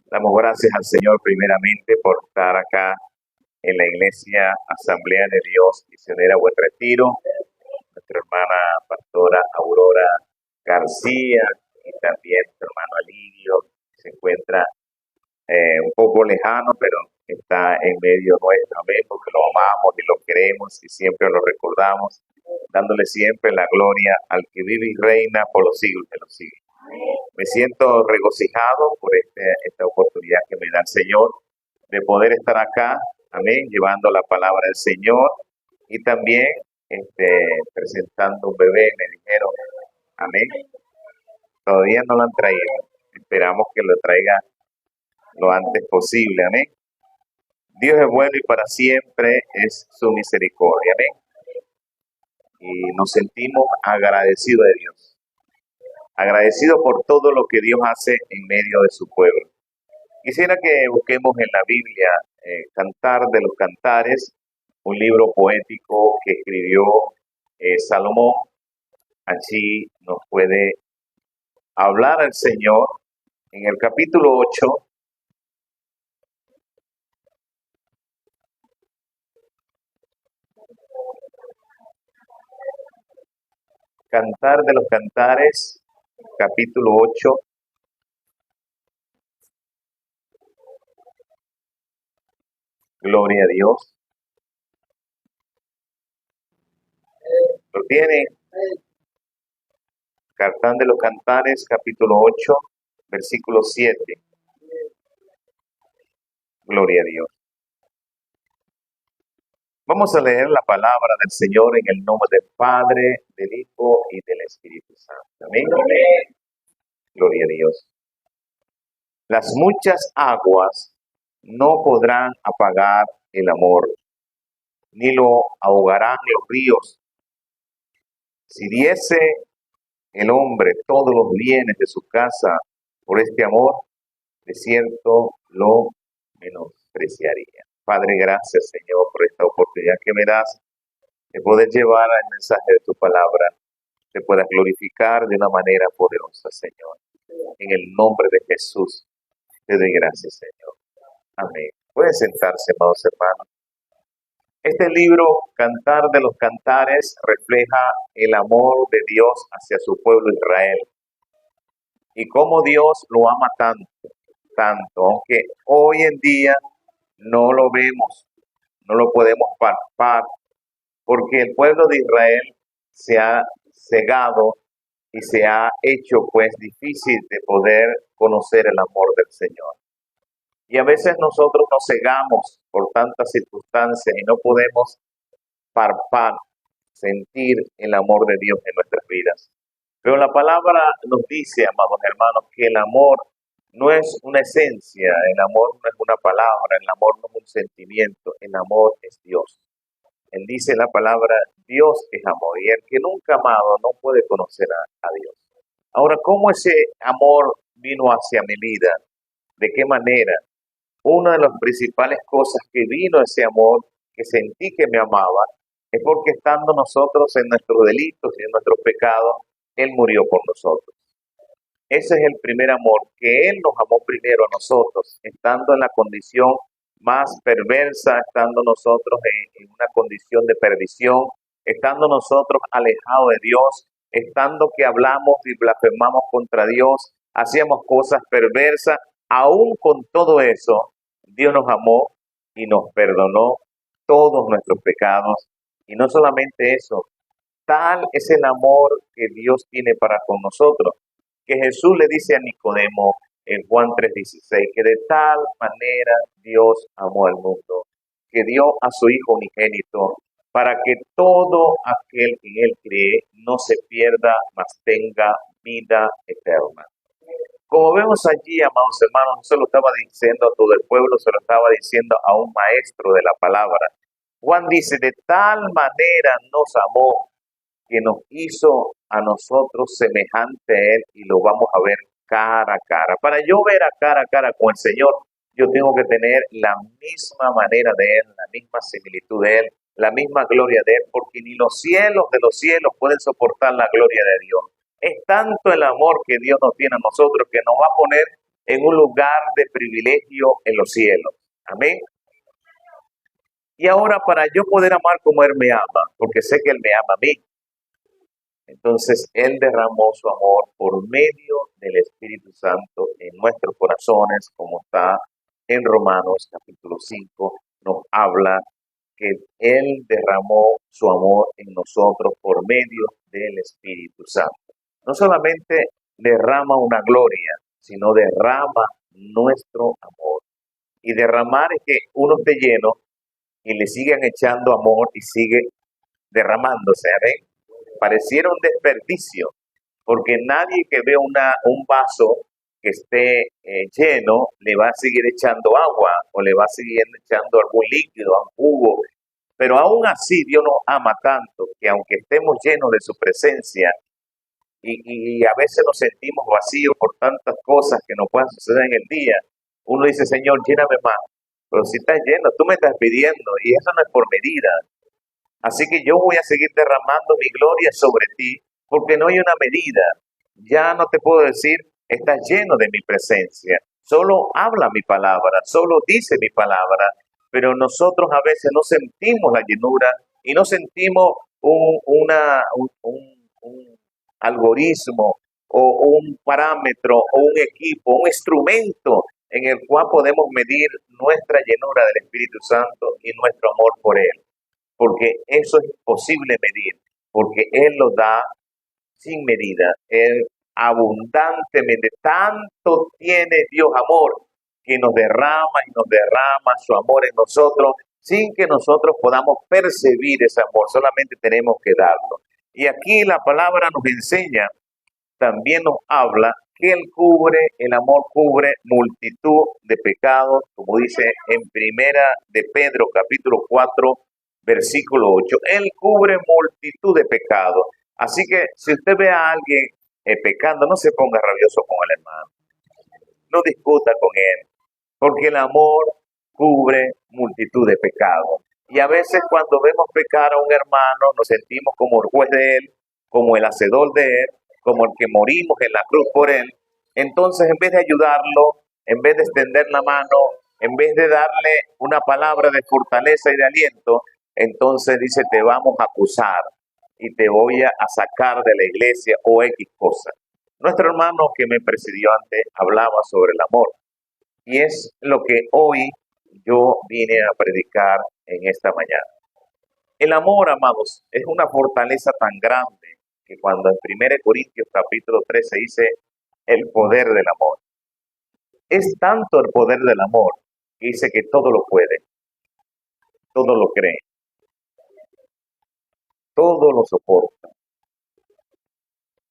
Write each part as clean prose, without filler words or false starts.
Damos gracias al Señor primeramente por estar acá en la Iglesia Asamblea de Dios Misionera Buen Retiro. Nuestra hermana pastora Aurora García y también nuestro hermano Alidio, que se encuentra un poco lejano, pero está en medio nuestro, amén, porque lo amamos y lo queremos y siempre lo recordamos, dándole siempre la gloria al que vive y reina por los siglos de los siglos. Me siento regocijado por esta oportunidad que me da el Señor de poder estar acá, amén, llevando la palabra del Señor y también presentando un bebé, me dijeron, amén. Todavía no lo han traído, esperamos que lo traiga lo antes posible, amén. Dios es bueno y para siempre es su misericordia, amén. Y nos sentimos agradecidos de Dios, agradecidos por todo lo que Dios hace en medio de su pueblo. Quisiera que busquemos en la Biblia Cantar de los Cantares, un libro poético que escribió Salomón. Allí nos puede hablar al Señor en el capítulo 8. Cantar de los Cantares, capítulo 8. Gloria a Dios. ¿Lo tiene? Cantar de los Cantares, capítulo 8, versículo 7. Gloria a Dios. Vamos a leer la palabra del Señor en el nombre del Padre, del Hijo y del Espíritu Santo. Amén. Amén. Gloria a Dios. Las muchas aguas no podrán apagar el amor, ni lo ahogarán los ríos. Si diese el hombre todos los bienes de su casa por este amor, de cierto lo menospreciaría. Padre, gracias, Señor, por esta oportunidad que me das de poder llevar el mensaje de tu palabra, te puedas glorificar de una manera poderosa, Señor. En el nombre de Jesús, te doy gracias, Señor. Amén. Pueden sentarse, amados hermanos. Este libro, Cantar de los Cantares, refleja el amor de Dios hacia su pueblo Israel y cómo Dios lo ama tanto, aunque hoy en día no lo vemos, no lo podemos palpar, porque el pueblo de Israel se ha cegado y se ha hecho pues difícil de poder conocer el amor del Señor. Y a veces nosotros nos cegamos por tantas circunstancias y no podemos palpar, sentir el amor de Dios en nuestras vidas. Pero la palabra nos dice, amados hermanos, que el amor no es una esencia, el amor no es una palabra, el amor no es un sentimiento, el amor es Dios. Él dice la palabra, Dios es amor, y el que nunca ha amado no puede conocer a Dios. Ahora, ¿cómo ese amor vino hacia mi vida? ¿De qué manera? Una de las principales cosas que vino ese amor, que sentí que me amaba, es porque estando nosotros en nuestros delitos y en nuestros pecados, Él murió por nosotros. Ese es el primer amor, que Él nos amó primero a nosotros, estando en la condición más perversa, estando nosotros en una condición de perdición, estando nosotros alejados de Dios, estando que hablamos y blasfemamos contra Dios, hacíamos cosas perversas, aún con todo eso, Dios nos amó y nos perdonó todos nuestros pecados. Y no solamente eso, tal es el amor que Dios tiene para con nosotros, que Jesús le dice a Nicodemo en Juan 3:16, que de tal manera Dios amó al mundo, que dio a su Hijo unigénito, para que todo aquel que en Él cree no se pierda, mas tenga vida eterna. Como vemos allí, amados hermanos, no se lo estaba diciendo a todo el pueblo, se lo estaba diciendo a un maestro de la palabra. Juan dice, de tal manera nos amó, que nos hizo a nosotros semejante a Él, y lo vamos a ver cara a cara. Para yo ver a cara con el Señor, yo tengo que tener la misma manera de Él, la misma similitud de Él, la misma gloria de Él, porque ni los cielos de los cielos pueden soportar la gloria de Dios. Es tanto el amor que Dios nos tiene a nosotros que nos va a poner en un lugar de privilegio en los cielos. Amén. Y ahora para yo poder amar como Él me ama, porque sé que Él me ama a mí, entonces Él derramó su amor por medio del Espíritu Santo en nuestros corazones, como está en Romanos capítulo 5, nos habla que Él derramó su amor en nosotros por medio del Espíritu Santo. No solamente derrama una gloria, sino derrama nuestro amor. Y derramar es que uno esté lleno y le sigan echando amor y sigue derramándose. ¿Ven? Pareciera un desperdicio, porque nadie que vea un vaso que esté lleno le va a seguir echando agua o le va a seguir echando algún líquido, algún jugo. Pero aún así Dios nos ama tanto que aunque estemos llenos de su presencia y a veces nos sentimos vacíos por tantas cosas que nos puedan suceder en el día, uno dice, Señor, lléname más. Pero si estás lleno, tú me estás pidiendo y eso no es por medida. Así que yo voy a seguir derramando mi gloria sobre ti porque no hay una medida. Ya no te puedo decir, estás lleno de mi presencia. Solo habla mi palabra, solo dice mi palabra. Pero nosotros a veces no sentimos la llenura y no sentimos un algoritmo o un parámetro o un equipo, un instrumento en el cual podemos medir nuestra llenura del Espíritu Santo y nuestro amor por Él. Porque eso es imposible medir, porque Él lo da sin medida, Él abundantemente. Tanto tiene Dios amor que nos derrama su amor en nosotros sin que nosotros podamos percibir ese amor, solamente tenemos que darlo. Y aquí la palabra nos enseña, también nos habla que el amor cubre multitud de pecados, como dice en primera de Pedro capítulo 4, versículo 8. Él cubre multitud de pecados. Así que si usted ve a alguien pecando, no se ponga rabioso con el hermano. No discuta con él, porque el amor cubre multitud de pecados. Y a veces cuando vemos pecar a un hermano, nos sentimos como el juez de él, como el hacedor de él, como el que morimos en la cruz por él. Entonces, en vez de ayudarlo, en vez de extender la mano, en vez de darle una palabra de fortaleza y de aliento, entonces dice, te vamos a acusar y te voy a sacar de la iglesia o X cosa. Nuestro hermano que me presidió antes hablaba sobre el amor. Y es lo que hoy yo vine a predicar en esta mañana. El amor, amados, es una fortaleza tan grande que cuando en 1 Corintios capítulo 13 dice el poder del amor. Es tanto el poder del amor que dice que todo lo puede, todo lo cree, todo lo soporta.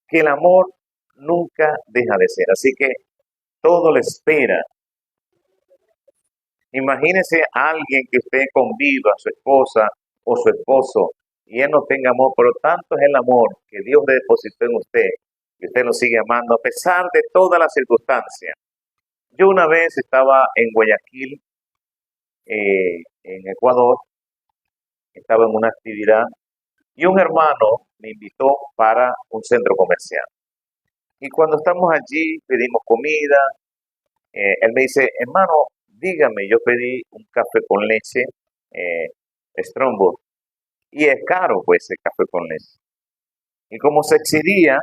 Que el amor nunca deja de ser, así que todo lo espera. Imagínese a alguien que usted conviva, a su esposa o su esposo, y él no tenga amor, pero tanto es el amor que Dios le depositó en usted, que usted lo sigue amando a pesar de todas las circunstancias. Yo una vez estaba en Guayaquil, en Ecuador, estaba en una actividad, y un hermano me invitó para un centro comercial. Y cuando estamos allí, pedimos comida, él me dice, hermano, dígame, yo pedí un café con leche, Strongbow, y es caro pues el café con leche. Y como se excedía,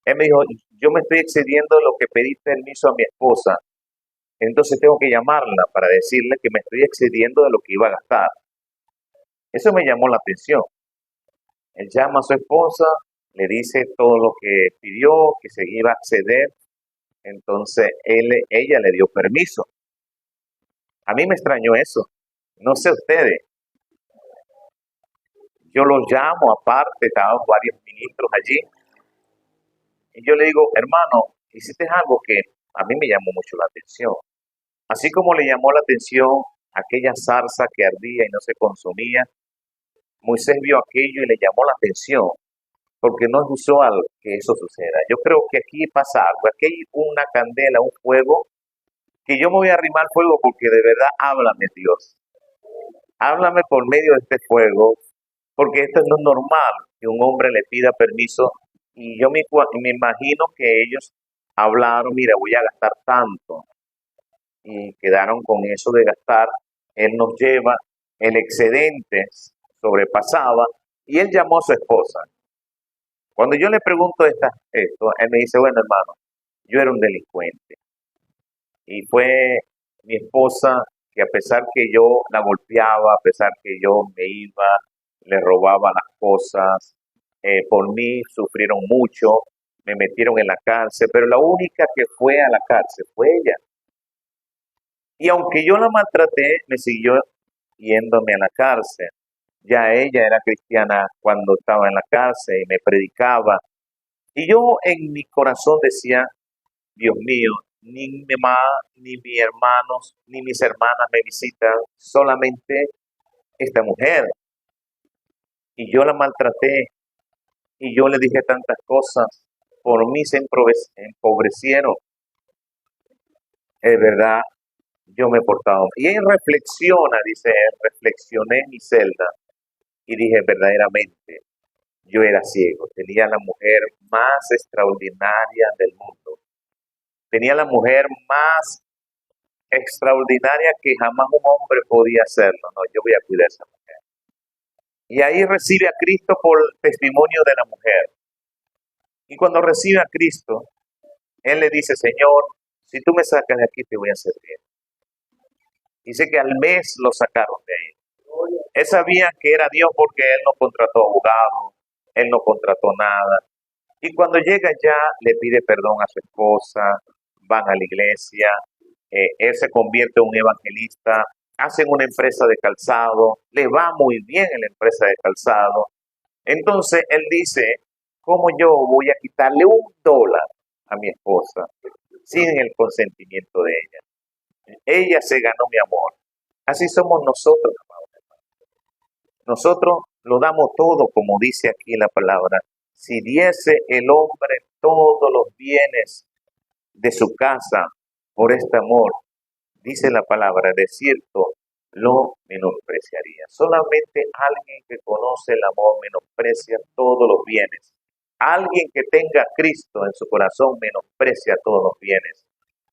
él me dijo, yo me estoy excediendo lo que pedí permiso a mi esposa, entonces tengo que llamarla para decirle que me estoy excediendo de lo que iba a gastar. Eso me llamó la atención. Él llama a su esposa, le dice todo lo que pidió, que se iba a acceder, entonces ella le dio permiso. A mí me extrañó eso. No sé ustedes. Yo los llamo aparte, estaban varios ministros allí. Y yo le digo, hermano, hiciste algo que a mí me llamó mucho la atención. Así como le llamó la atención aquella zarza que ardía y no se consumía, Moisés vio aquello y le llamó la atención, porque no es usual que eso suceda. Yo creo que aquí pasa algo, aquí hay una candela, un fuego, que yo me voy a arrimar fuego porque de verdad háblame, Dios. Háblame por medio de este fuego, porque esto no es normal que un hombre le pida permiso y yo me imagino que ellos hablaron, mira, voy a gastar tanto. Y quedaron con eso de gastar. Él nos lleva, el excedente sobrepasaba y él llamó a su esposa. Cuando yo le pregunto esto, él me dice, bueno, hermano, yo era un delincuente. Y fue mi esposa que a pesar que yo la golpeaba, a pesar que yo me iba, le robaba las cosas, por mí sufrieron mucho, me metieron en la cárcel, pero la única que fue a la cárcel fue ella. Y aunque yo la maltraté, me siguió yéndome a la cárcel. Ya ella era cristiana cuando estaba en la cárcel y me predicaba. Y yo en mi corazón decía, Dios mío, ni mi mamá, ni mis hermanos, ni mis hermanas me visitan, solamente esta mujer. Y yo la maltraté y yo le dije tantas cosas. Por mí se empobrecieron. Es verdad, yo me he portado. Y él reflexiona, dice él, reflexioné en mi celda y dije verdaderamente, yo era ciego, tenía la mujer más extraordinaria del mundo, tenía la mujer más extraordinaria que jamás un hombre podía hacerlo. No, yo voy a cuidar a esa mujer. Y ahí recibe a Cristo por testimonio de la mujer. Y cuando recibe a Cristo, él le dice, Señor, si tú me sacas de aquí, te voy a hacer bien. Dice que al mes lo sacaron de ahí. Él sabía que era Dios porque él no contrató abogado, él no contrató nada. Y cuando llega ya, le pide perdón a su esposa, van a la iglesia, él se convierte en un evangelista, hacen una empresa de calzado, le va muy bien en la empresa de calzado. Entonces él dice, ¿cómo yo voy a quitarle $1 a mi esposa sin el consentimiento de ella? Ella se ganó mi amor. Así somos nosotros, amados hermanos. Nosotros lo damos todo, como dice aquí la palabra. Si diese el hombre todos los bienes de su casa por este amor, dice la palabra, de cierto, lo menospreciaría. Solamente alguien que conoce el amor menosprecia todos los bienes. Alguien que tenga a Cristo en su corazón menosprecia todos los bienes.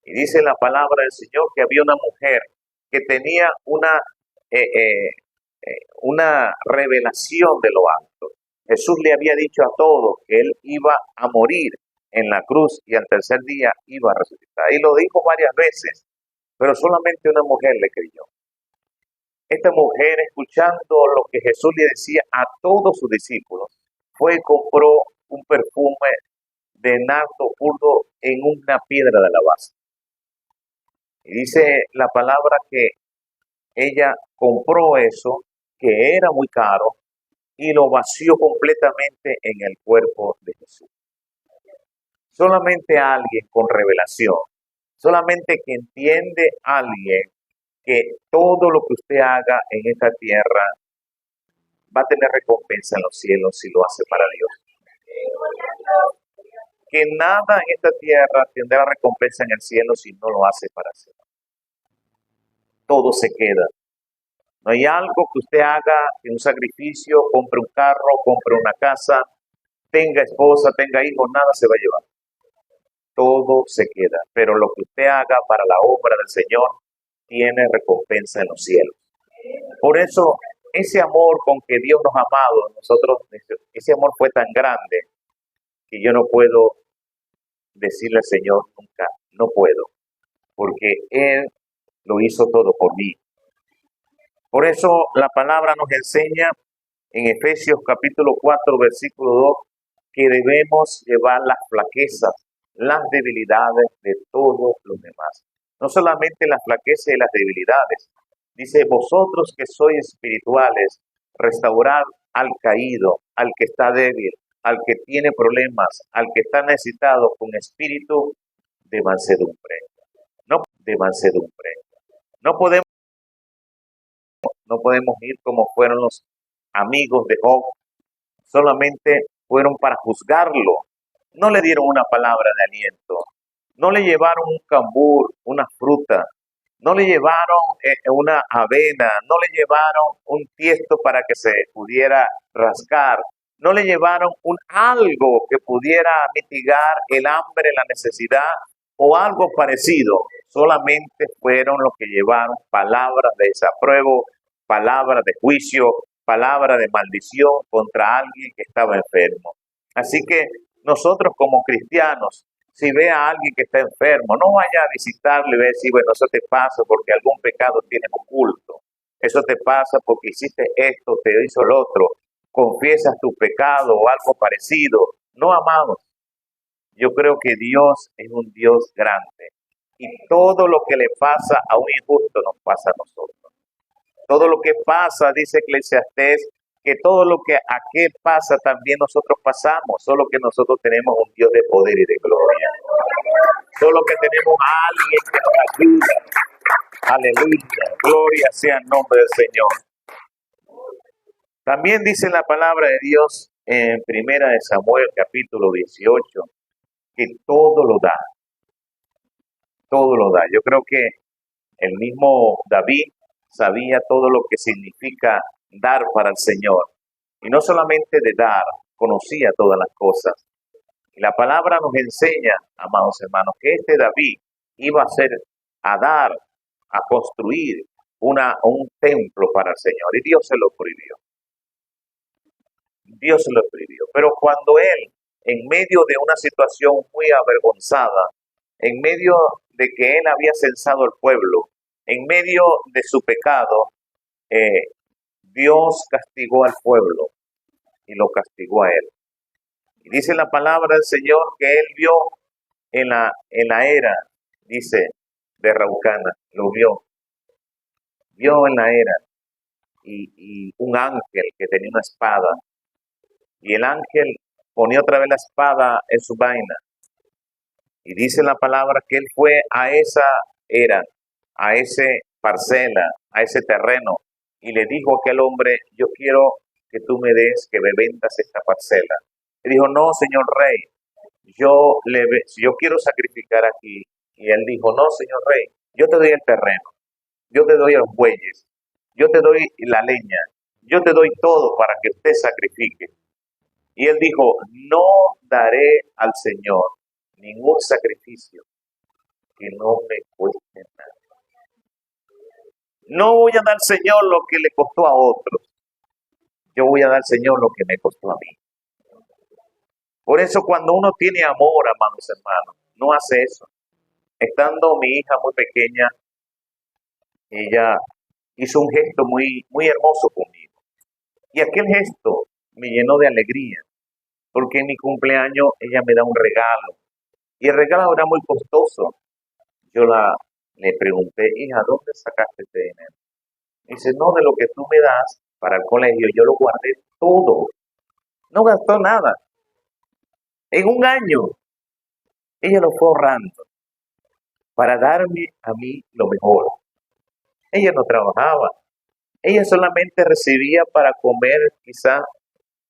Y dice la palabra del Señor que había una mujer que tenía una revelación de lo alto. Jesús le había dicho a todos que él iba a morir en la cruz y al tercer día iba a resucitar. Y lo dijo varias veces, pero solamente una mujer le creyó. Esta mujer, escuchando lo que Jesús le decía a todos sus discípulos, fue y compró un perfume de nardo puro en una piedra de alabastro. Y dice la palabra que ella compró eso, que era muy caro, y lo vació completamente en el cuerpo de Jesús. Solamente alguien con revelación, solamente que entiende a alguien que todo lo que usted haga en esta tierra va a tener recompensa en los cielos si lo hace para Dios. Que nada en esta tierra tendrá recompensa en el cielo si no lo hace para Dios. Todo se queda. No hay algo que usted haga, que un sacrificio, compre un carro, compre una casa, tenga esposa, tenga hijos, nada se va a llevar. Todo se queda. Pero lo que usted haga para la obra del Señor tiene recompensa en los cielos. Por eso, ese amor con que Dios nos ha amado, ese amor fue tan grande que yo no puedo decirle al Señor nunca, no puedo, porque Él lo hizo todo por mí. Por eso la palabra nos enseña en Efesios capítulo 4, versículo 2, que debemos llevar las flaquezas, las debilidades de todos los demás. No solamente las flaquezas y las debilidades. Dice, vosotros que sois espirituales, restaurad al caído, al que está débil, al que tiene problemas, al que está necesitado con espíritu de mansedumbre. No podemos ir como fueron los amigos de Job. Solamente fueron para juzgarlo. No le dieron una palabra de aliento. No le llevaron un cambur, una fruta. No le llevaron una avena. No le llevaron un tiesto para que se pudiera rascar. no le llevaron algo que pudiera mitigar el hambre, la necesidad o algo parecido. Solamente fueron los que llevaron palabras de desapruebo, palabras de juicio, palabras de maldición contra alguien que estaba enfermo. Así que nosotros como cristianos, si ve a alguien que está enfermo, no vaya a visitarle y va a decir, bueno, eso te pasa porque algún pecado tienes oculto. Eso te pasa porque hiciste esto, te hizo el otro. Confiesas tu pecado o algo parecido. No, amados. Yo creo que Dios es un Dios grande. Y todo lo que le pasa a un injusto nos pasa a nosotros. Todo lo que pasa, dice Eclesiastés, que todo lo que aquel pasa también nosotros pasamos, solo que nosotros tenemos un Dios de poder y de gloria. Solo que tenemos a alguien que nos ayuda. Aleluya, gloria sea el nombre del Señor. También dice la palabra de Dios en Primera de Samuel, capítulo 18, que todo lo da. Todo lo da. Yo creo que el mismo David sabía todo lo que significa dar para el Señor. Y no solamente de dar, conocía todas las cosas. Y la palabra nos enseña, amados hermanos, que este David iba a dar, a construir un templo para el Señor. Y Dios se lo prohibió. Dios se lo prohibió. Pero cuando él, en medio de una situación muy avergonzada, en medio de que él había censado al pueblo, en medio de su pecado, Dios castigó al pueblo y lo castigó a él. Y dice la palabra del Señor que él vio en la era, dice, de Raucana, lo vio en la era y un ángel que tenía una espada. Y el ángel ponía otra vez la espada en su vaina. Y dice la palabra que él fue a esa era, a esa parcela, a ese terreno, y le dijo a aquel hombre, yo quiero que tú me des, que me vendas esta parcela. Y dijo, no, señor rey, yo quiero sacrificar aquí. Y él dijo, no, señor rey, yo te doy el terreno, yo te doy los bueyes, yo te doy la leña, yo te doy todo para que usted sacrifique. Y él dijo, no daré al Señor ningún sacrificio que no me cueste nada. No voy a dar al Señor lo que le costó a otros. Yo voy a dar al Señor lo que me costó a mí. Por eso cuando uno tiene amor, amados hermanos, no hace eso. Estando mi hija muy pequeña, ella hizo un gesto muy, muy hermoso conmigo. Y aquel gesto me llenó de alegría, porque en mi cumpleaños ella me da un regalo. Y el regalo era muy costoso. Yo le pregunté, hija, ¿dónde sacaste este dinero? Dice, no, de lo que tú me das para el colegio, yo lo guardé todo. No gastó nada. En un año, ella lo fue ahorrando para darme a mí lo mejor. Ella no trabajaba. Ella solamente recibía para comer quizá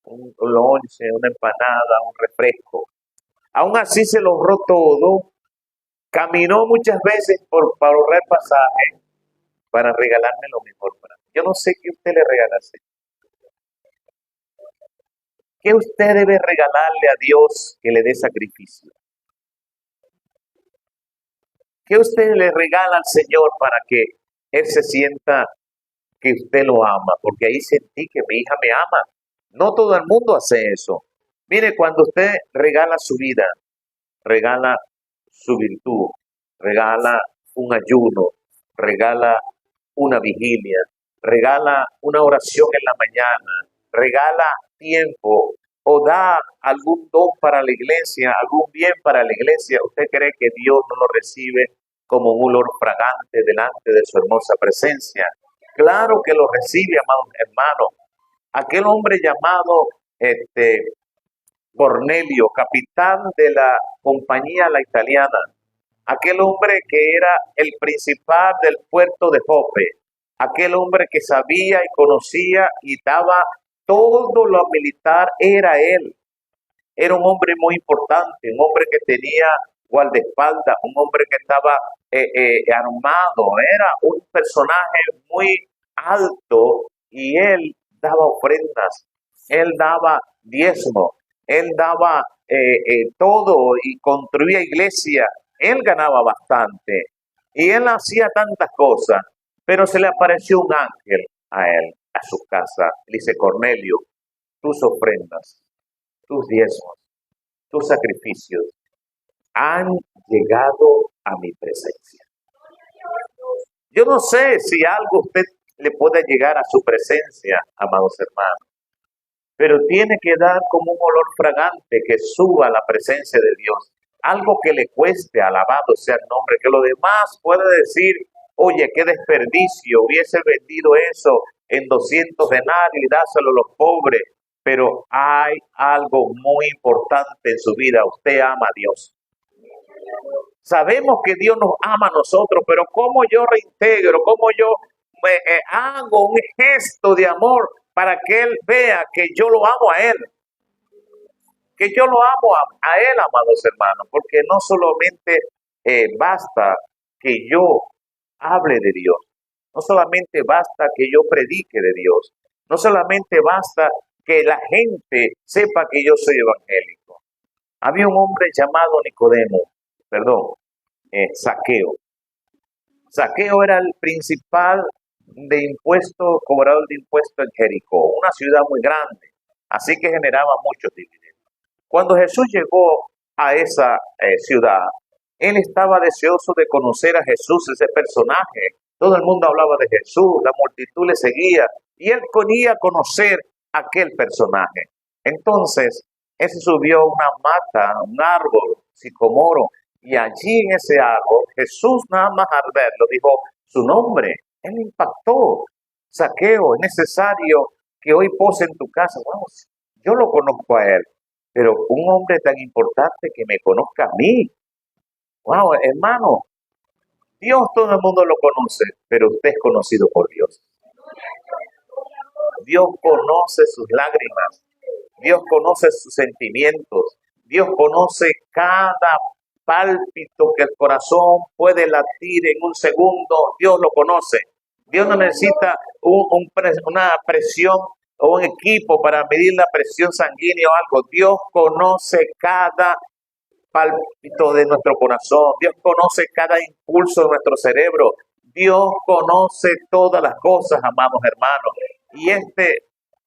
un lonche, una empanada, un refresco. Aún así se logró todo. Caminó muchas veces para ahorrar pasaje, para regalarme lo mejor para mí. Yo no sé qué usted le regalase. ¿Qué usted debe regalarle a Dios que le dé sacrificio? ¿Qué usted le regala al Señor para que Él se sienta que usted lo ama? Porque ahí sentí que mi hija me ama. No todo el mundo hace eso. Mire, cuando usted regala su vida, regala su virtud, regala un ayuno, regala una vigilia, regala una oración en la mañana, regala tiempo o da algún don para la iglesia, algún bien para la iglesia, ¿usted cree que Dios no lo recibe como un olor fragante delante de su hermosa presencia? Claro que lo recibe, amados hermanos. Aquel hombre llamado Cornelio, capitán de la compañía la italiana, aquel hombre que era el principal del puerto de Jope, aquel hombre que sabía y conocía y daba todo lo militar, era él. Era un hombre muy importante, un hombre que tenía guardaespaldas, un hombre que estaba armado, era un personaje muy alto y él daba ofrendas, él daba diezmo, él daba todo y construía iglesia, él ganaba bastante y él hacía tantas cosas, pero se le apareció un ángel a él, a su casa. Le dice: Cornelio, tus ofrendas, tus diezmos, tus sacrificios han llegado a mi presencia. Yo no sé si algo usted le puede llegar a su presencia, amados hermanos, pero tiene que dar como un olor fragante que suba a la presencia de Dios. Algo que le cueste, alabado sea el nombre, que lo demás pueda decir: oye, qué desperdicio, hubiese vendido eso en 200 denarios y dáselo a los pobres. Pero hay algo muy importante en su vida: usted ama a Dios. Sabemos que Dios nos ama a nosotros, pero ¿cómo yo reintegro? ¿Cómo yo hago un gesto de amor para que Él vea que yo lo amo a Él? Que yo lo amo a Él, amados hermanos, porque no solamente basta que yo hable de Dios, no solamente basta que yo predique de Dios, no solamente basta que la gente sepa que yo soy evangélico. Había un hombre llamado Zaqueo. Zaqueo era el principal cobrador de impuestos en Jericó, una ciudad muy grande, así que generaba muchos dividendos. Cuando Jesús llegó a esa ciudad, él estaba deseoso de conocer a Jesús, ese personaje. Todo el mundo hablaba de Jesús, la multitud le seguía y él quería conocer a aquel personaje. Entonces, él se subió a una mata, un árbol, sicomoro, y allí en ese árbol, Jesús nada más al verlo dijo su nombre. Él impactó: Zaqueo, es necesario que hoy pose en tu casa. Vamos, yo lo conozco a él, pero un hombre tan importante que me conozca a mí. Wow, hermano, Dios todo el mundo lo conoce, pero usted es conocido por Dios. Dios conoce sus lágrimas, Dios conoce sus sentimientos, Dios conoce cada pálpito que el corazón puede latir en un segundo. Dios lo conoce. Dios no necesita una presión o un equipo para medir la presión sanguínea o algo. Dios conoce cada pálpito de nuestro corazón. Dios conoce cada impulso de nuestro cerebro. Dios conoce todas las cosas, amados hermanos. Y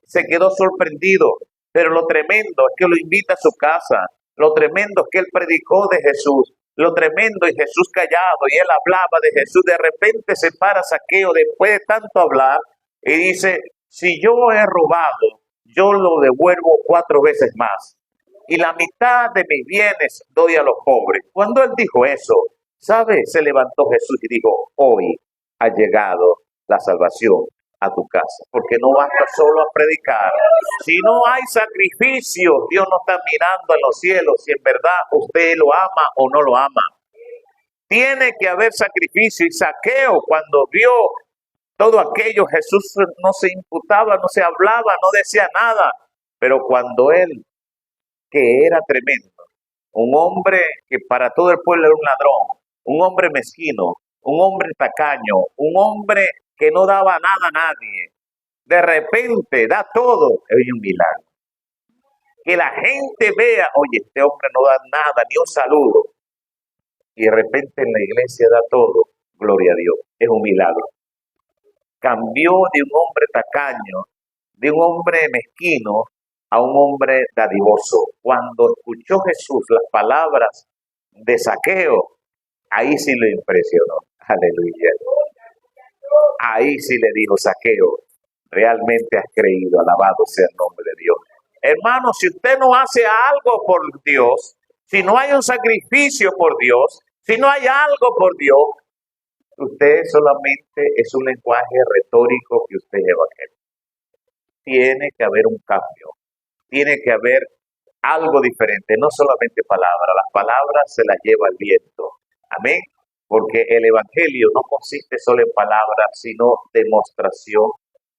se quedó sorprendido. Pero lo tremendo es que lo invita a su casa. Lo tremendo es que él predicó de Jesús. Lo tremendo, y Jesús callado, y él hablaba de Jesús. De repente se para Zaqueo después de tanto hablar y dice: si yo he robado, yo lo devuelvo 4 veces más. Y la mitad de mis bienes doy a los pobres. Cuando él dijo eso, ¿sabe? Se levantó Jesús y dijo: hoy ha llegado la salvación a tu casa, porque no basta solo a predicar. Si no hay sacrificio, Dios no está mirando en los cielos si en verdad usted lo ama o no lo ama. Tiene que haber sacrificio. Y Zaqueo, cuando vio todo aquello, Jesús no se imputaba, no se hablaba, no decía nada. Pero cuando él, que era tremendo, un hombre que para todo el pueblo era un ladrón, un hombre mezquino, un hombre tacaño, un hombre que no daba nada a nadie, de repente da todo, es un milagro. Que la gente vea: oye, este hombre no da nada, ni un saludo, y de repente en la iglesia da todo, gloria a Dios, es un milagro. Cambió de un hombre tacaño, de un hombre mezquino, a un hombre dadivoso. Cuando escuchó Jesús las palabras de Zaqueo, ahí sí lo impresionó. Aleluya. Ahí sí le dijo: Zaqueo, realmente has creído, alabado sea el nombre de Dios. Hermano, si usted no hace algo por Dios, si no hay un sacrificio por Dios, si no hay algo por Dios, usted solamente es un lenguaje retórico que usted es evangélico. Tiene que haber un cambio, tiene que haber algo diferente, no solamente palabras. Las palabras se las lleva el viento. Amén. Porque el evangelio no consiste solo en palabras, sino demostración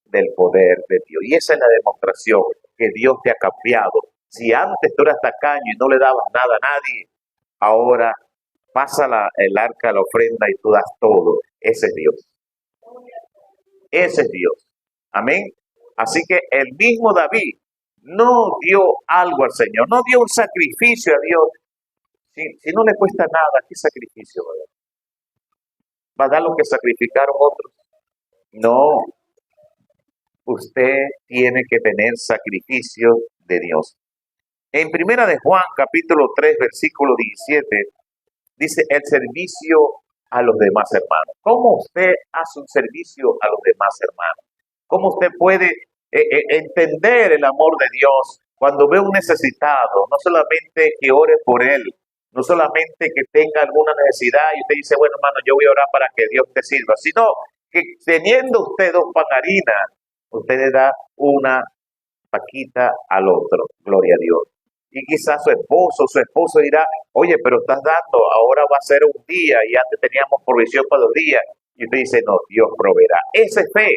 del poder de Dios. Y esa es la demostración, que Dios te ha cambiado. Si antes tú eras tacaño y no le dabas nada a nadie, ahora pasa el arca de la ofrenda y tú das todo. Ese es Dios. Ese es Dios. Amén. Así que el mismo David no dio algo al Señor, no dio un sacrificio a Dios, si no le cuesta nada, ¿qué sacrificio va a dar? ¿Va a dar lo que sacrificaron otros? No, usted tiene que tener sacrificio de Dios. En Primera de Juan, capítulo 3, versículo 17, dice el servicio a los demás hermanos. ¿Cómo usted hace un servicio a los demás hermanos? ¿Cómo usted puede entender el amor de Dios cuando ve un necesitado? No solamente que ore por él, no solamente que tenga alguna necesidad y usted dice, bueno, hermano, yo voy a orar para que Dios te sirva, sino que teniendo usted 2 pan harina, usted le da una paquita al otro, gloria a Dios. Y quizás su esposo dirá, oye, pero estás dando, ahora va a ser un día y antes teníamos provisión para 2 días. Y usted dice, no, Dios proveerá. Esa es fe.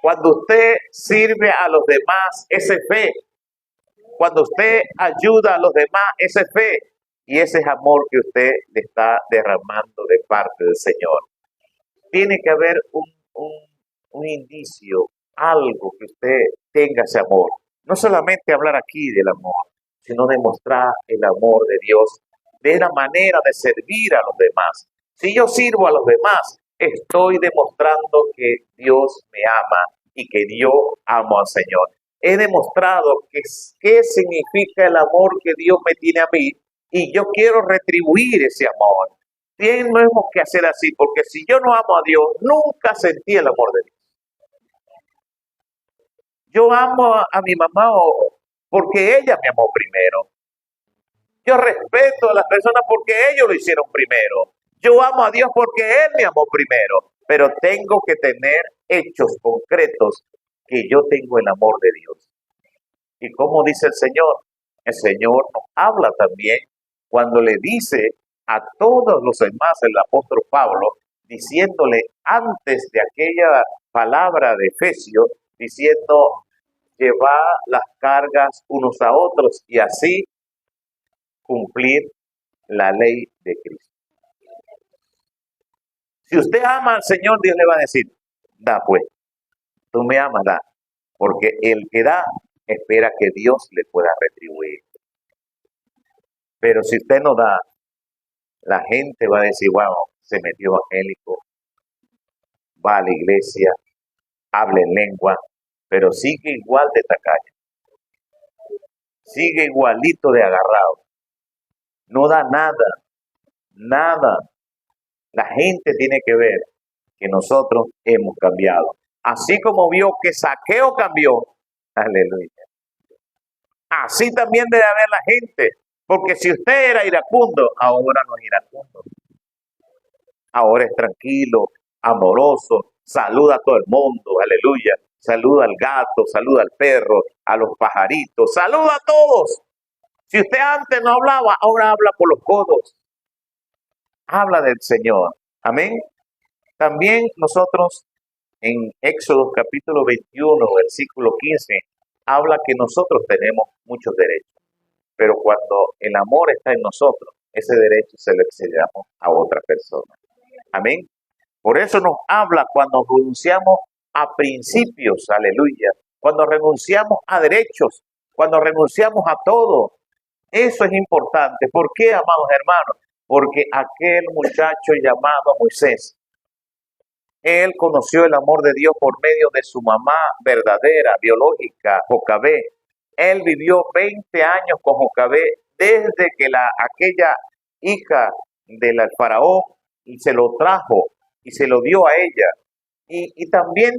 Cuando usted sirve a los demás, esa es fe. Cuando usted ayuda a los demás, esa es fe. Y ese es amor que usted le está derramando de parte del Señor. Tiene que haber un indicio, algo que usted tenga ese amor. No solamente hablar aquí del amor, sino demostrar el amor de Dios de la manera de servir a los demás. Si yo sirvo a los demás, estoy demostrando que Dios me ama y que yo amo al Señor. He demostrado qué significa el amor que Dios me tiene a mí y yo quiero retribuir ese amor. Tenemos que hacer así, porque si yo no amo a Dios, nunca sentí el amor de Dios. Yo amo a mi mamá porque ella me amó primero. Yo respeto a las personas porque ellos lo hicieron primero. Yo amo a Dios porque Él me amó primero. Pero tengo que tener hechos concretos que yo tengo el amor de Dios. Y como dice el Señor nos habla también cuando le dice a todos los demás, el apóstol Pablo, diciéndole antes de aquella palabra de Efesios, diciendo, llevar las cargas unos a otros y así cumplir la ley de Cristo. Si usted ama al Señor, Dios le va a decir, da pues, tú me amas, da, porque el que da espera que Dios le pueda retribuir. Pero si usted no da, la gente va a decir, wow, se metió evangélico, va a la iglesia, habla en lengua, pero sigue igual de tacaño, sigue igualito de agarrado, no da nada, nada. La gente tiene que ver que nosotros hemos cambiado. Así como vio que Zaqueo cambió, aleluya. Así también debe haber la gente, porque si usted era iracundo, ahora no es iracundo. Ahora es tranquilo, amoroso, saluda a todo el mundo, aleluya. Saluda al gato, saluda al perro, a los pajaritos, saluda a todos. Si usted antes no hablaba, ahora habla por los codos. Habla del Señor. Amén. También nosotros en Éxodo capítulo 21, versículo 15, habla que nosotros tenemos muchos derechos. Pero cuando el amor está en nosotros, ese derecho se lo excedamos a otra persona. Amén. Por eso nos habla cuando renunciamos a principios, aleluya. Cuando renunciamos a derechos, cuando renunciamos a todo. Eso es importante. ¿Por qué, amados hermanos? Porque aquel muchacho llamado Moisés, él conoció el amor de Dios por medio de su mamá verdadera, biológica, Jocabé. Él vivió 20 años con Jocabé desde que aquella hija del faraón se lo trajo y se lo dio a ella. Y también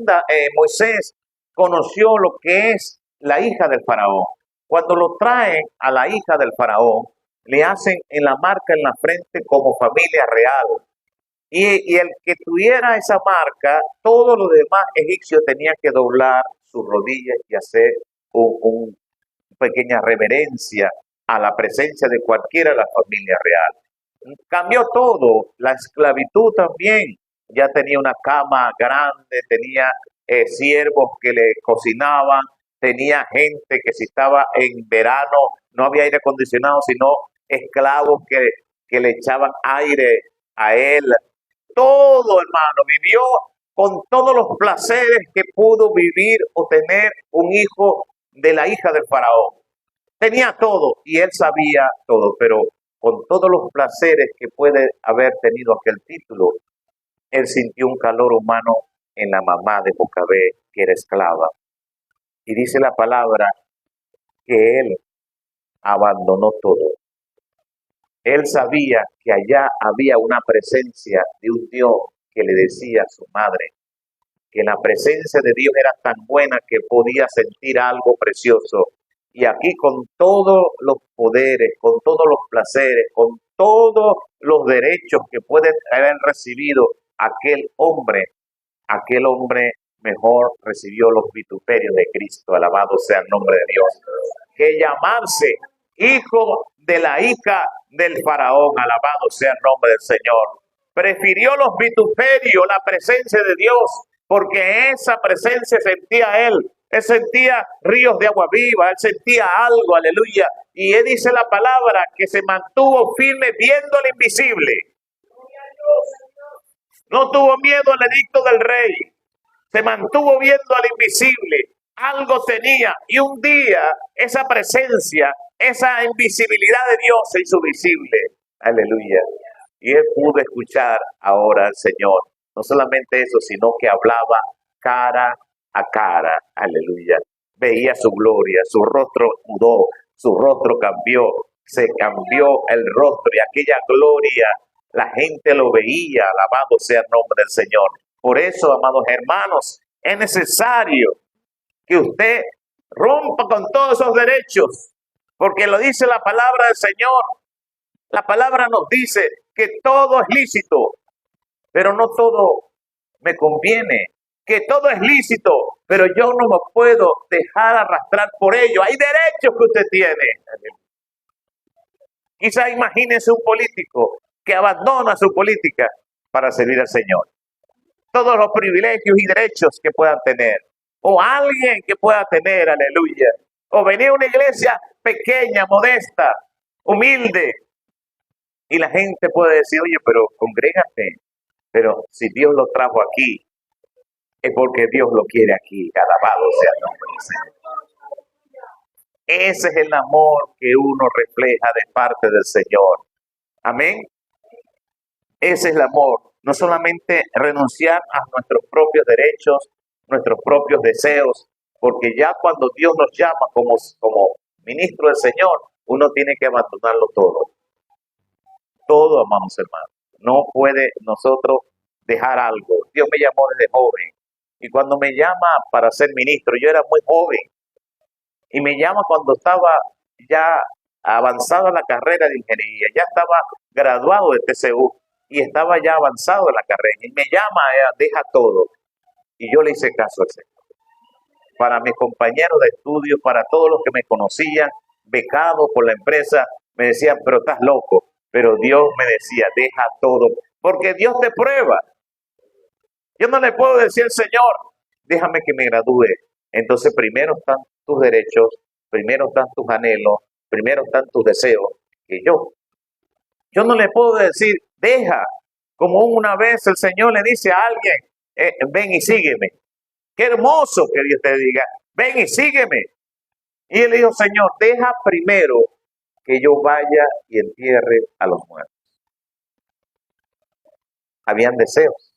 Moisés conoció lo que es la hija del faraón. Cuando lo traen a la hija del faraón, le hacen en la marca en la frente como familia real. Y el que tuviera esa marca, todos los demás egipcios tenían que doblar sus rodillas y hacer una pequeña reverencia a la presencia de cualquiera de la familia real. Cambió todo, la esclavitud también. Ya tenía una cama grande, tenía siervos que le cocinaban, tenía gente que si estaba en verano no había aire acondicionado, sino esclavos que le echaban aire a él. Todo, hermano, vivió con todos los placeres que pudo vivir o tener un hijo de la hija del faraón. Tenía todo y él sabía todo, pero con todos los placeres que puede haber tenido aquel título, él sintió un calor humano en la mamá de Jocabed, que era esclava. Y dice la palabra que él abandonó todo. Él sabía que allá había una presencia de un Dios que le decía a su madre que la presencia de Dios era tan buena que podía sentir algo precioso. Y aquí con todos los poderes, con todos los placeres, con todos los derechos que puede haber recibido aquel hombre mejor recibió los vituperios de Cristo. Alabado sea el nombre de Dios. Que llamarse hijo de la hija del faraón, alabado sea el nombre del Señor. Prefirió los vituperios, la presencia de Dios, porque esa presencia sentía él. Él sentía ríos de agua viva, él sentía algo, aleluya. Y él dice la palabra que se mantuvo firme viendo al invisible. No tuvo miedo al edicto del rey. Se mantuvo viendo al invisible. Algo tenía. Y un día esa presencia, esa invisibilidad de Dios se hizo visible. Aleluya. Y él pudo escuchar ahora al Señor. No solamente eso, sino que hablaba cara a cara. Aleluya. Veía su gloria, su rostro mudó, su rostro cambió. Se cambió el rostro y aquella gloria, la gente lo veía. Alabado sea el nombre del Señor. Por eso, amados hermanos, es necesario que usted rompa con todos esos derechos, porque lo dice la palabra del Señor. La palabra nos dice que todo es lícito, pero no todo me conviene. Que todo es lícito, pero yo no me puedo dejar arrastrar por ello. Hay derechos que usted tiene. Quizá imagínese un político que abandona su política para servir al Señor. Todos los privilegios y derechos que puedan tener. O alguien que pueda tener, aleluya. O venir a una iglesia pequeña, modesta, humilde. Y la gente puede decir, oye, pero congrégate. Pero si Dios lo trajo aquí, es porque Dios lo quiere aquí. Alabado sea el nombre del Señor. Ese es el amor que uno refleja de parte del Señor. Amén. Ese es el amor. No solamente renunciar a nuestros propios derechos, nuestros propios deseos, porque ya cuando Dios nos llama como ministro del Señor, uno tiene que abandonarlo todo. Todo, amados hermanos. No puede nosotros dejar algo. Dios me llamó desde joven. Y cuando me llama para ser ministro, yo era muy joven. Y me llama cuando estaba ya avanzado en la carrera de ingeniería. Ya estaba graduado de TCU. Y estaba ya avanzado en la carrera. Y me llama, deja todo. Y yo le hice caso al Señor. Para mis compañeros de estudio, para todos los que me conocían, becado por la empresa, me decían, pero estás loco. Pero Dios me decía, deja todo. Porque Dios te prueba. Yo no le puedo decir al Señor, déjame que me gradúe. Entonces primero están tus derechos, primero están tus anhelos, primero están tus deseos que yo. Yo no le puedo decir, deja, como una vez el Señor le dice a alguien, ven y sígueme. Qué hermoso que Dios te diga, ven y sígueme. Y él dijo, Señor, deja primero que yo vaya y entierre a los muertos. Habían deseos.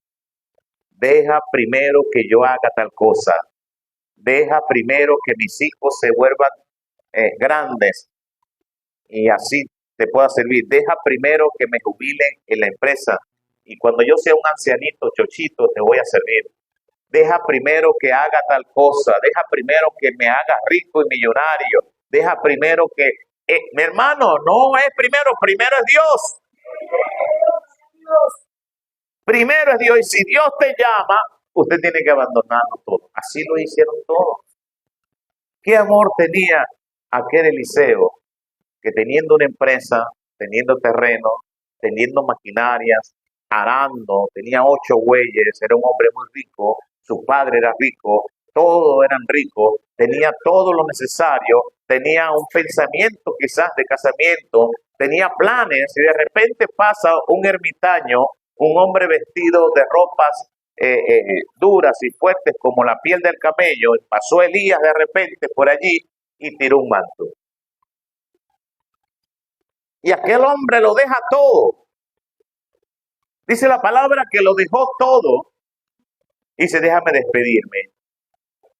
Deja primero que yo haga tal cosa. Deja primero que mis hijos se vuelvan grandes y así te pueda servir. Deja primero que me jubilen en la empresa y cuando yo sea un ancianito, chochito, te voy a servir. Deja primero que haga tal cosa. Deja primero que me haga rico y millonario. Deja primero que... mi hermano, no es primero es Dios. Primero es Dios y si Dios te llama, usted tiene que abandonarlo todo. Así lo hicieron todos. ¿Qué amor tenía aquel Eliseo que teniendo una empresa, teniendo terreno, teniendo maquinarias, arando, tenía 8 bueyes, era un hombre muy rico, su padre era rico, todos eran ricos, tenía todo lo necesario, tenía un pensamiento quizás de casamiento, tenía planes y de repente pasa un ermitaño, un hombre vestido de ropas duras y fuertes como la piel del camello, pasó Elías de repente por allí y tiró un manto. Y aquel hombre lo deja todo. Dice la palabra que lo dejó todo. Y dice, déjame despedirme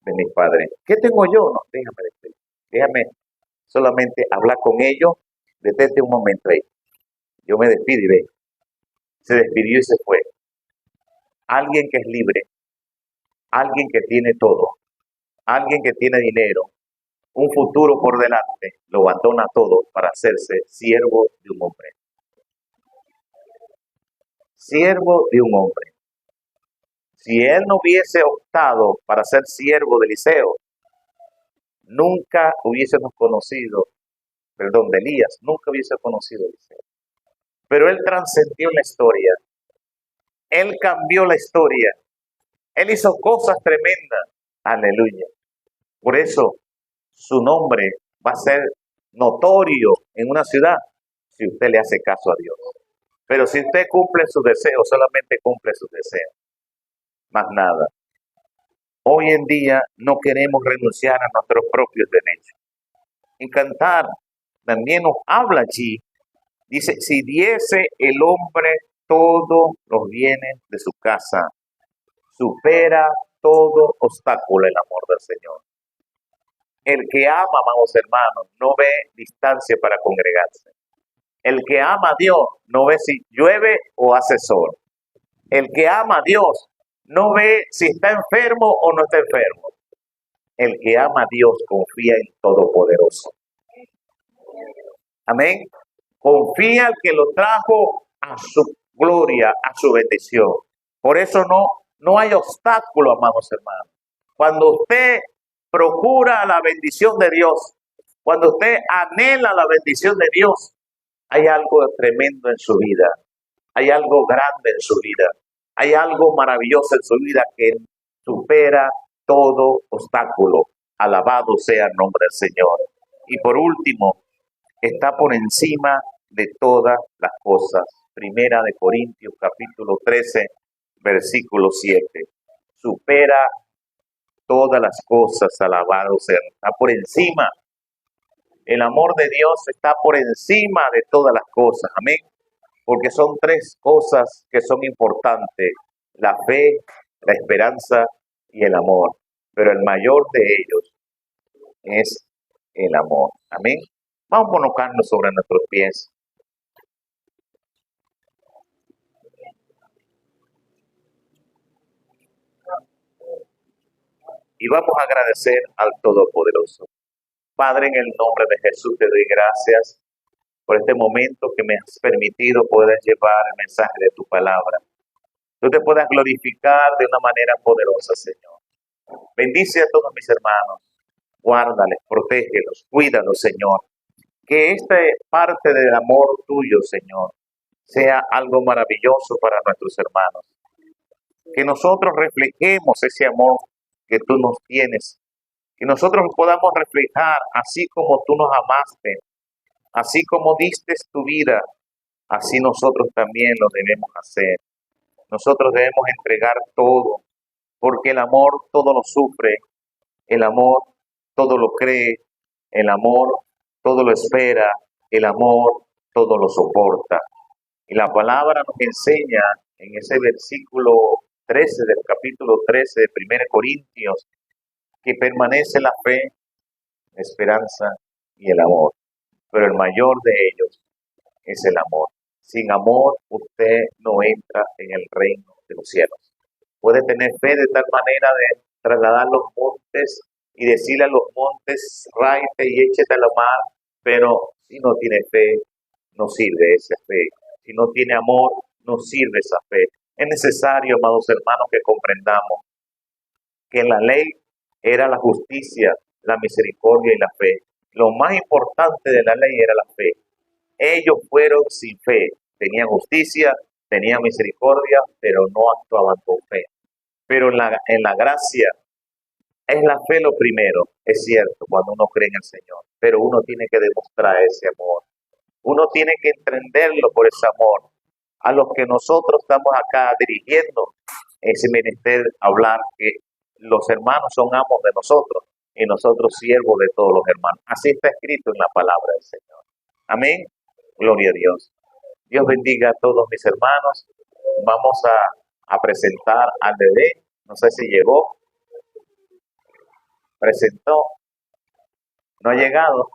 de mis padres. ¿Qué tengo yo? No, déjame despedirme. Déjame solamente hablar con ellos. Detente un momento ahí. Yo me despido y ve. Se despidió y se fue. Alguien que es libre. Alguien que tiene todo. Alguien que tiene dinero. Un futuro por delante. Lo abandona todo para hacerse siervo de un hombre. Siervo de un hombre. Si él no hubiese optado para ser siervo de Eliseo, nunca hubiésemos conocido, de Elías, nunca hubiese conocido a Eliseo. Pero él trascendió la historia. Él cambió la historia. Él hizo cosas tremendas. Aleluya. Por eso su nombre va a ser notorio en una ciudad si usted le hace caso a Dios. Pero si usted cumple sus deseos, solamente cumple sus deseos. Más nada. Hoy en día no queremos renunciar a nuestros propios derechos. En Cantar también nos habla allí. Dice, si diese el hombre todos los bienes de su casa, supera todo obstáculo el amor del Señor. El que ama, amados hermanos, no ve distancia para congregarse. El que ama a Dios no ve si llueve o hace sol. El que ama a Dios no ve si está enfermo o no está enfermo. El que ama a Dios confía en Todopoderoso. Amén. Confía al que lo trajo a su gloria, a su bendición. Por eso no hay obstáculo, amados hermanos. Cuando usted procura la bendición de Dios, cuando usted anhela la bendición de Dios, hay algo tremendo en su vida. Hay algo grande en su vida. Hay algo maravilloso en su vida que supera todo obstáculo. Alabado sea el nombre del Señor. Y por último, está por encima de todas las cosas. Primera de Corintios, capítulo 13, versículo 7. Supera todas las cosas, alabado sea. Está por encima. El amor de Dios está por encima de todas las cosas. Amén. Porque son tres cosas que son importantes. La fe, la esperanza y el amor. Pero el mayor de ellos es el amor. Amén. Vamos a colocarnos sobre nuestros pies. Y vamos a agradecer al Todopoderoso. Padre, en el nombre de Jesús te doy gracias por este momento que me has permitido poder llevar el mensaje de tu palabra. Tú te puedas glorificar de una manera poderosa, Señor. Bendice a todos mis hermanos. Guárdales, protégelos, cuídalos, Señor. Que esta parte del amor tuyo, Señor, sea algo maravilloso para nuestros hermanos. Que nosotros reflejemos ese amor que tú nos tienes. Que nosotros podamos reflejar así como tú nos amaste, así como diste tu vida, así nosotros también lo debemos hacer. Nosotros debemos entregar todo, porque el amor todo lo sufre, el amor todo lo cree, el amor todo lo espera, el amor todo lo soporta. Y la palabra nos enseña en ese versículo 13 del capítulo 13 de 1 Corintios, que permanece la fe, la esperanza y el amor. Pero el mayor de ellos es el amor. Sin amor, usted no entra en el reino de los cielos. Puede tener fe de tal manera de trasladar los montes y decirle a los montes, ráete y échate a la mar, pero si no tiene fe, no sirve esa fe. Si no tiene amor, no sirve esa fe. Es necesario, amados hermanos, que comprendamos que la ley era la justicia, la misericordia y la fe. Lo más importante de la ley era la fe. Ellos fueron sin fe, tenían justicia, tenían misericordia, pero no actuaban con fe. Pero en la gracia es la fe lo primero, es cierto, cuando uno cree en el Señor, pero uno tiene que demostrar ese amor. Uno tiene que entenderlo por ese amor. A los que nosotros estamos acá dirigiendo, ese menester hablar que los hermanos son amos de nosotros y nosotros siervos de todos los hermanos. Así está escrito en la palabra del Señor. Amén. Gloria a Dios. Dios bendiga a todos mis hermanos. Vamos a presentar al bebé. No sé si llegó. Presentó. No ha llegado.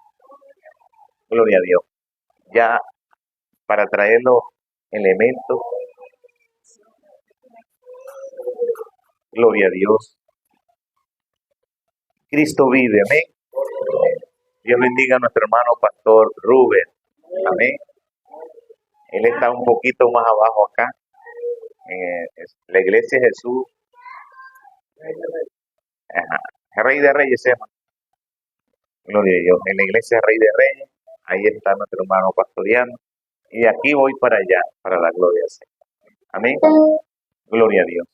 Gloria a Dios. Ya para traer los elementos. Gloria a Dios. Cristo vive. Amén. Dios bendiga a nuestro hermano pastor Rubén. Amén. Él está un poquito más abajo acá. La iglesia de Jesús. Ajá. Rey de Reyes, hermano. Gloria a Dios. En la iglesia Rey de Reyes. Ahí está nuestro hermano pastoreando. Y de aquí voy para allá, para la gloria al Señor. Amén. Gloria a Dios.